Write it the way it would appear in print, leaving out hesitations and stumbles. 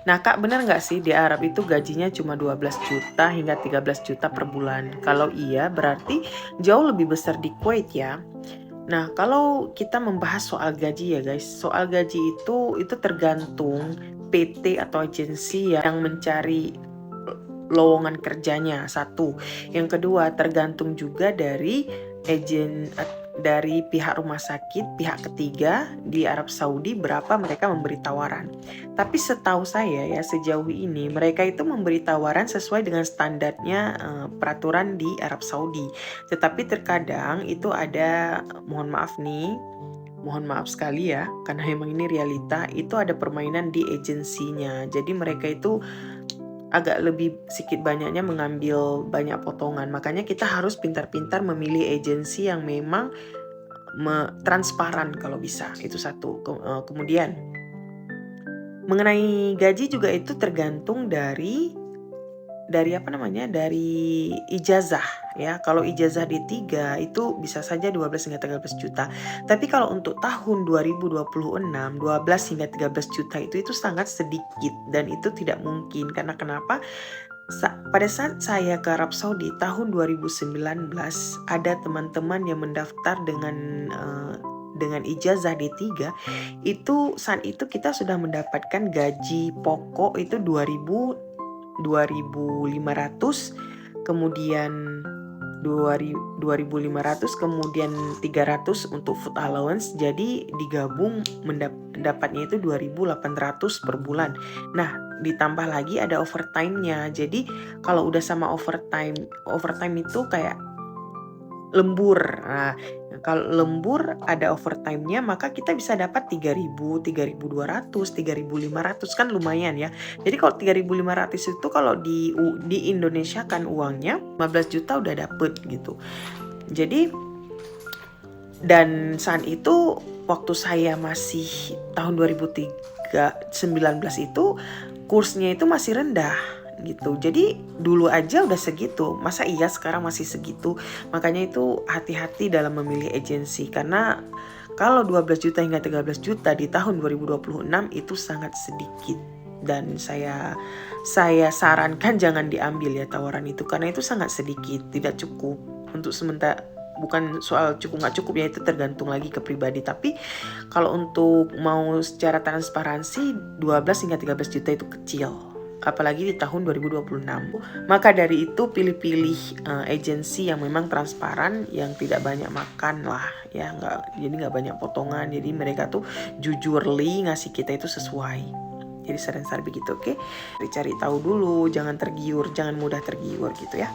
Nah Kak, benar nggak sih di Arab itu gajinya cuma 12 juta hingga 13 juta per bulan? Kalau iya, berarti jauh lebih besar di Kuwait ya. Nah, kalau kita membahas soal gaji ya guys, soal gaji itu tergantung PT atau agensi yang mencari lowongan kerjanya, satu. Yang kedua, tergantung juga dari dari pihak rumah sakit, pihak ketiga di Arab Saudi berapa mereka memberi tawaran. Tapi setahu saya ya sejauh ini mereka itu memberi tawaran sesuai dengan standarnya peraturan di Arab Saudi. Tetapi terkadang itu ada, mohon maaf nih, mohon maaf sekali ya, karena memang ini realita, itu ada permainan di agensinya. Jadi mereka itu agak lebih sedikit banyaknya mengambil banyak potongan. Makanya kita harus pintar-pintar memilih agensi yang memang transparan kalau bisa. Itu satu. Kemudian mengenai gaji juga itu tergantung dari ijazah ya. Kalau ijazah D3 itu bisa saja 12 hingga 13 juta. Tapi kalau untuk tahun 2026 12 hingga 13 juta itu sangat sedikit dan itu tidak mungkin. Karena kenapa? Pada saat saya ke Arab Saudi tahun 2019 ada teman-teman yang mendaftar dengan ijazah D3 itu saat itu kita sudah mendapatkan gaji pokok itu 2.500, kemudian 2.500, kemudian 300 untuk food allowance. Jadi digabung mendapatnya itu 2.800 per bulan. Nah, ditambah lagi ada overtime-nya. Jadi kalau udah sama overtime itu kayak lembur. Nah, kalau lembur ada overtime-nya maka kita bisa dapat 3.000, 3.200, 3.500 kan lumayan ya. Jadi kalau 3.500 itu kalau di Indonesia kan uangnya 15 juta udah dapet gitu. Jadi dan saat itu waktu saya masih tahun 2019 itu kursnya itu masih rendah gitu. Jadi dulu aja udah segitu, masa iya sekarang masih segitu. Makanya itu hati-hati dalam memilih agensi karena kalau 12 juta hingga 13 juta di tahun 2026 itu sangat sedikit. Dan saya sarankan jangan diambil ya tawaran itu karena itu sangat sedikit, tidak cukup untuk sementara. Bukan soal cukup nggak cukup ya, itu tergantung lagi ke pribadi. Tapi kalau untuk mau secara transparansi 12 hingga 13 juta itu kecil, apalagi di tahun 2026. Maka dari itu pilih-pilih agensi yang memang transparan, yang tidak banyak makan lah ya, jadi nggak banyak potongan. Jadi mereka tuh jujurly ngasih kita itu sesuai. Jadi saran-saran begitu, oke? Cari tahu dulu, jangan tergiur, jangan mudah tergiur gitu ya.